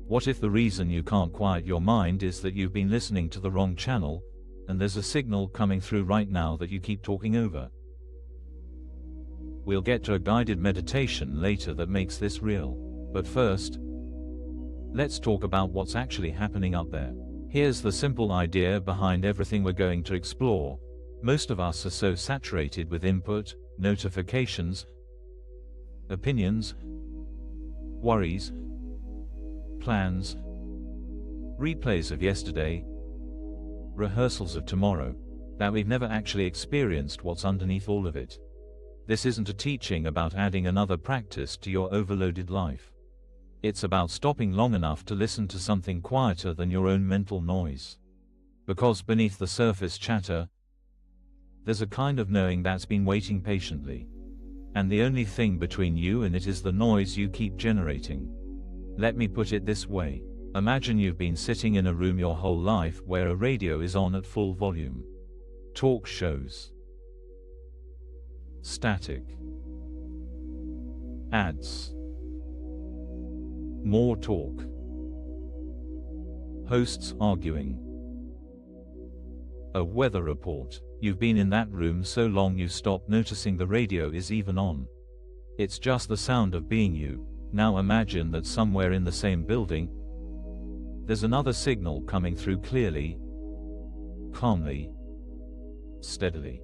What if the reason you can't quiet your mind is that you've been listening to the wrong channel, and there's a signal coming through right now that you keep talking over? We'll get to a guided meditation later that makes this real. But first, let's talk about what's actually happening up there. Here's the simple idea behind everything we're going to explore. Most of us are so saturated with input, notifications, opinions, worries, plans, replays of yesterday, rehearsals of tomorrow, that we've never actually experienced what's underneath all of it. This isn't a teaching about adding another practice to your overloaded life. It's about stopping long enough to listen to something quieter than your own mental noise. Because beneath the surface chatter, there's a kind of knowing that's been waiting patiently. And the only thing between you and it is the noise you keep generating. Let me put it this way. Imagine you've been sitting in a room your whole life where a radio is on at full volume. Talk shows. Static. Ads. More talk. Hosts arguing. A weather report. You've been in that room so long you've stopped noticing the radio is even on. It's just the sound of being you. Now imagine that somewhere in the same building, there's another signal coming through clearly, calmly, steadily.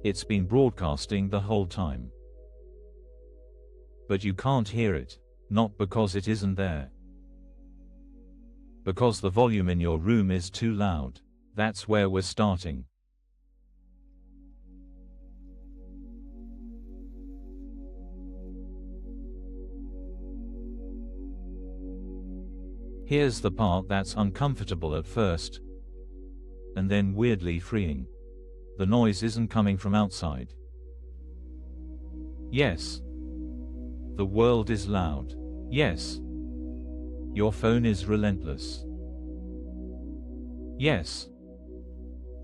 It's been broadcasting the whole time. But you can't hear it, not because it isn't there. Because the volume in your room is too loud. That's where we're starting. Here's the part that's uncomfortable at first, and then weirdly freeing. The noise isn't coming from outside. Yes, the world is loud. Yes, your phone is relentless. Yes,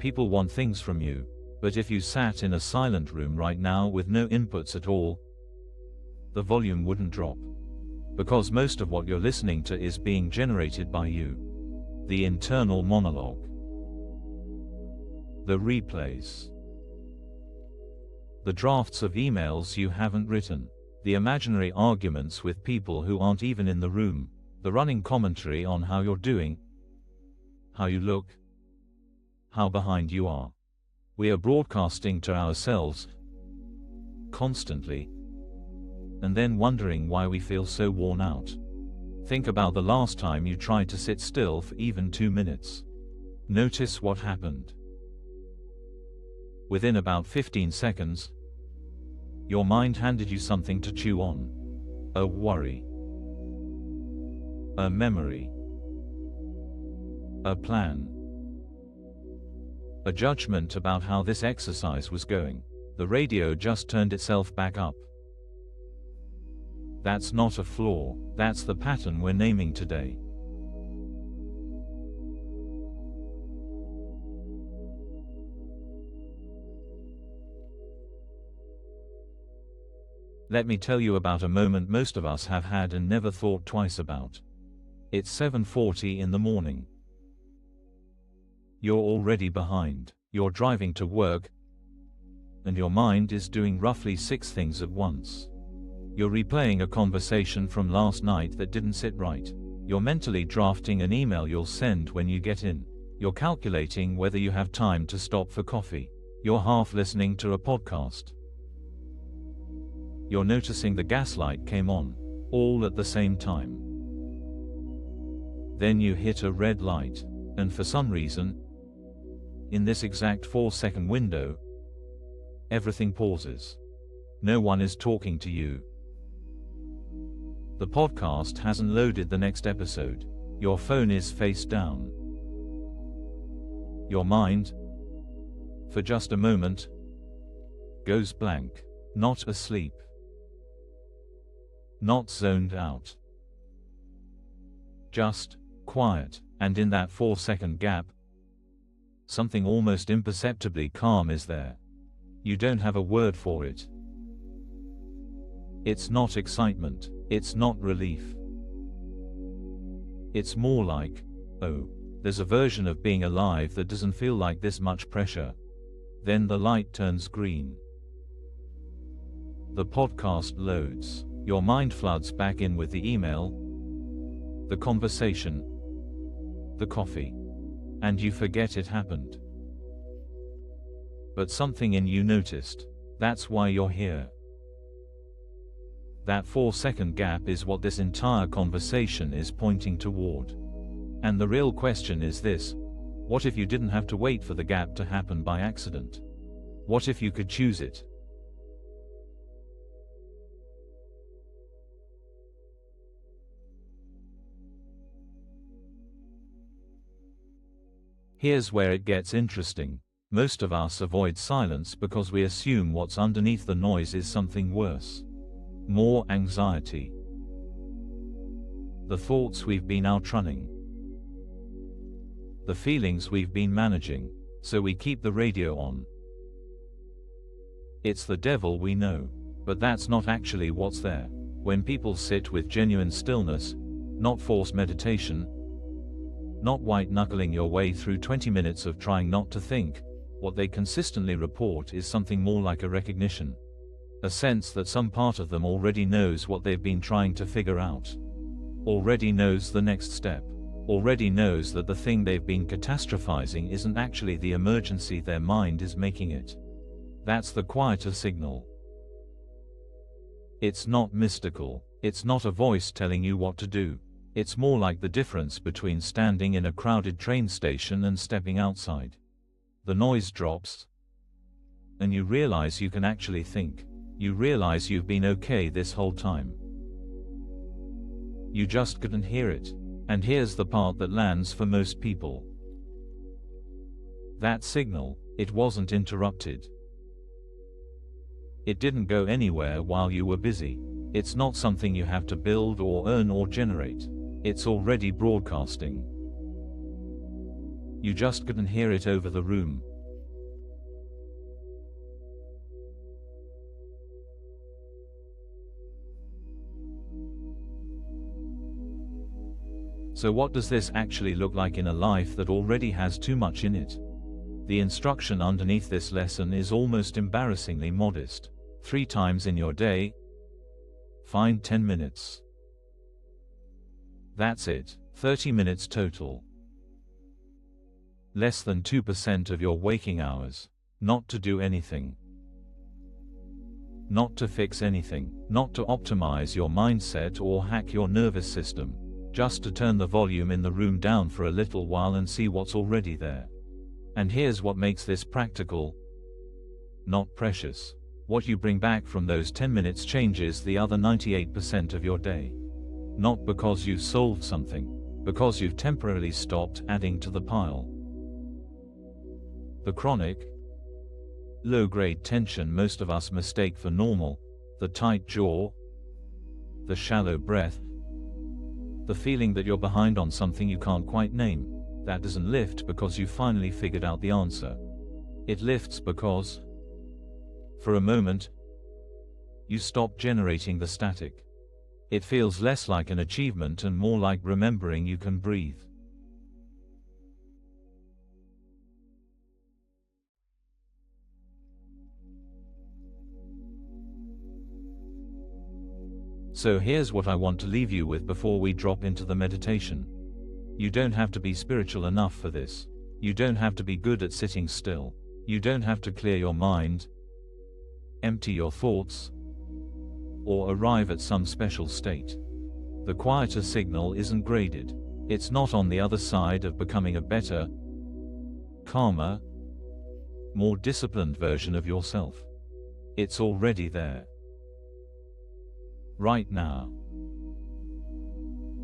people want things from you, but if you sat in a silent room right now with no inputs at all, the volume wouldn't drop. Because most of what you're listening to is being generated by you. The internal monologue. The replays. The drafts of emails you haven't written. The imaginary arguments with people who aren't even in the room. The running commentary on how you're doing, how you look, how behind you are. We are broadcasting to ourselves constantly, and then wondering why we feel so worn out. Think about the last time you tried to sit still for even 2 minutes. Notice what happened. Within about 15 seconds, your mind handed you something to chew on. A worry. A memory. A plan. A judgment about how this exercise was going. The radio just turned itself back up. That's not a flaw, that's the pattern we're naming today. Let me tell you about a moment most of us have had and never thought twice about. It's 7:40 in the morning. You're already behind. You're driving to work, and your mind is doing roughly 6 things at once. You're replaying a conversation from last night that didn't sit right. You're mentally drafting an email you'll send when you get in. You're calculating whether you have time to stop for coffee. You're half listening to a podcast. You're noticing the gas light came on, all at the same time. Then you hit a red light, and for some reason, in this exact 4-second window, everything pauses. No one is talking to you. The podcast hasn't loaded the next episode. Your phone is face down. Your mind, for just a moment, goes blank. Not asleep. Not zoned out. Just quiet. And in that 4-second gap, something almost imperceptibly calm is there. You don't have a word for it. It's not excitement. It's not relief. It's more like, oh, there's a version of being alive that doesn't feel like this much pressure. Then the light turns green. The podcast loads. Your mind floods back in with the email, the conversation, the coffee, and you forget it happened. But something in you noticed. That's why you're here. That 4-second gap is what this entire conversation is pointing toward. And the real question is this: what if you didn't have to wait for the gap to happen by accident? What if you could choose it? Here's where it gets interesting. Most of us avoid silence because we assume what's underneath the noise is something worse. More anxiety. The thoughts we've been outrunning. The feelings we've been managing, so we keep the radio on. It's the devil, we know, but that's not actually what's there. When people sit with genuine stillness, not forced meditation, not white-knuckling your way through 20 minutes of trying not to think, what they consistently report is something more like a recognition. A sense that some part of them already knows what they've been trying to figure out. Already knows the next step. Already knows that the thing they've been catastrophizing isn't actually the emergency their mind is making it. That's the quieter signal. It's not mystical. It's not a voice telling you what to do. It's more like the difference between standing in a crowded train station and stepping outside. The noise drops, and you realize you can actually think. You realize you've been okay this whole time. You just couldn't hear it. And here's the part that lands for most people. That signal, it wasn't interrupted. It didn't go anywhere while you were busy. It's not something you have to build or earn or generate. It's already broadcasting. You just couldn't hear it over the room. So what does this actually look like in a life that already has too much in it? The instruction underneath this lesson is almost embarrassingly modest. 3 times in your day, find 10 minutes. That's it, 30 minutes total. Less than 2% of your waking hours. Not to do anything. Not to fix anything. Not to optimize your mindset or hack your nervous system. Just to turn the volume in the room down for a little while and see what's already there. And here's what makes this practical, not precious. What you bring back from those 10 minutes changes the other 98% of your day. Not because you've solved something, because you've temporarily stopped adding to the pile. The chronic, low-grade tension most of us mistake for normal, the tight jaw, the shallow breath, the feeling that you're behind on something you can't quite name, that doesn't lift because you finally figured out the answer. It lifts because, for a moment, you stop generating the static. It feels less like an achievement and more like remembering you can breathe. So here's what I want to leave you with before we drop into the meditation. You don't have to be spiritual enough for this. You don't have to be good at sitting still. You don't have to clear your mind, empty your thoughts, or arrive at some special state. The quieter signal isn't graded. It's not on the other side of becoming a better, calmer, more disciplined version of yourself. It's already there. Right now.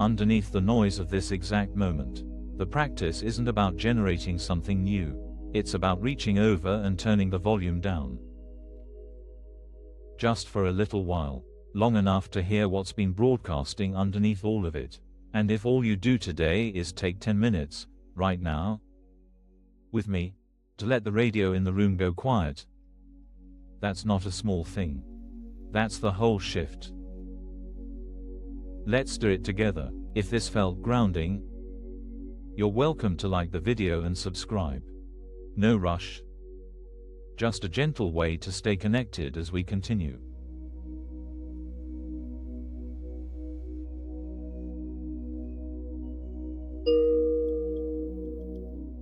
Underneath the noise of this exact moment. The practice isn't about generating something new. It's about reaching over and turning the volume down. Just for a little while. Long enough to hear what's been broadcasting underneath all of it. And if all you do today is take 10 minutes, right now, with me, to let the radio in the room go quiet, that's not a small thing. That's the whole shift. Let's do it together. If this felt grounding, you're welcome to like the video and subscribe. No rush. Just a gentle way to stay connected as we continue.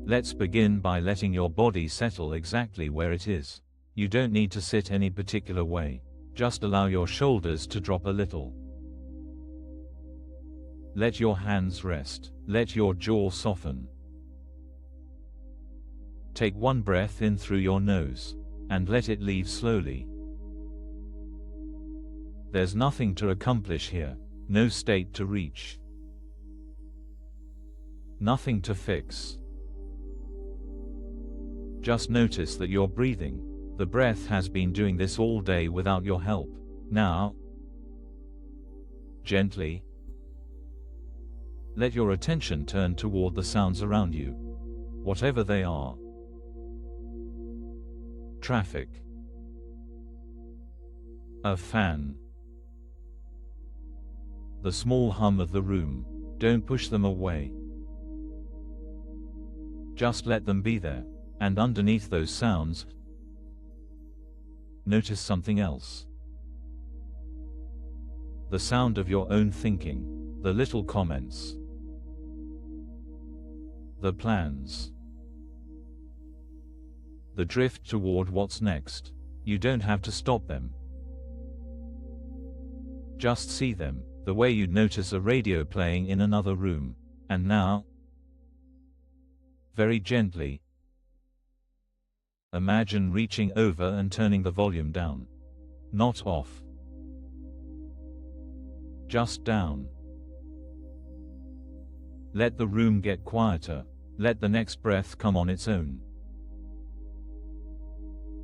Let's begin by letting your body settle exactly where it is. You don't need to sit any particular way. Just allow your shoulders to drop a little. Let your hands rest. Let your jaw soften. Take one breath in through your nose, and let it leave slowly. There's nothing to accomplish here, no state to reach, nothing to fix. Just notice that you're breathing. The breath has been doing this all day without your help. Now, gently, let your attention turn toward the sounds around you, whatever they are. Traffic, a fan, the small hum of the room. Don't push them away. Just let them be there. And underneath those sounds, notice something else. The sound of your own thinking, the little comments, the plans, the drift toward what's next. You don't have to stop them. Just see them, the way you'd notice a radio playing in another room. And now, very gently, imagine reaching over and turning the volume down. Not off. Just down. Let the room get quieter. Let the next breath come on its own.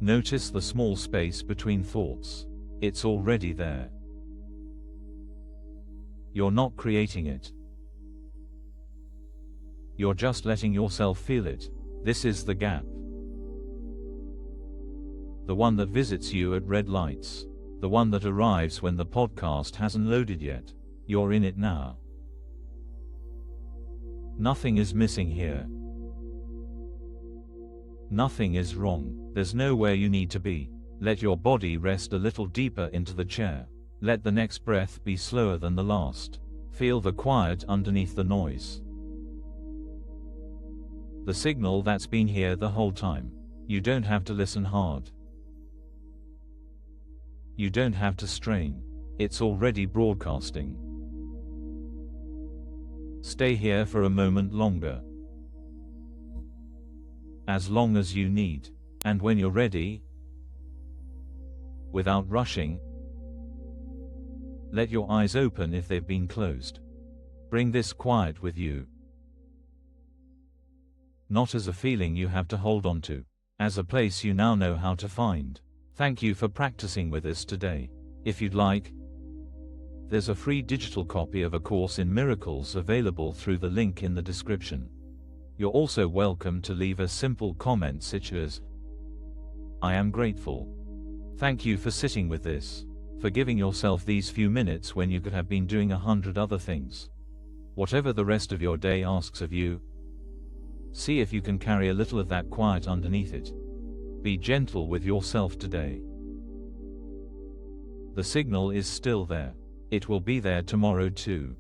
Notice the small space between thoughts. It's already there. You're not creating it. You're just letting yourself feel it. This is the gap. The one that visits you at red lights. The one that arrives when the podcast hasn't loaded yet. You're in it now. Nothing is missing here. Nothing is wrong. There's nowhere you need to be. Let your body rest a little deeper into the chair. Let the next breath be slower than the last. Feel the quiet underneath the noise. The signal that's been here the whole time. You don't have to listen hard. You don't have to strain. It's already broadcasting. Stay here for a moment longer. As long as you need. And when you're ready, without rushing, let your eyes open if they've been closed. Bring this quiet with you. Not as a feeling you have to hold on to, as a place you now know how to find. Thank you for practicing with us today. If you'd like, there's a free digital copy of A Course in Miracles available through the link in the description. You're also welcome to leave a simple comment such as, "I am grateful. Thank you for sitting with this, for giving yourself these few minutes when you could have been doing 100 other things." Whatever the rest of your day asks of you, see if you can carry a little of that quiet underneath it. Be gentle with yourself today. The signal is still there. It will be there tomorrow too.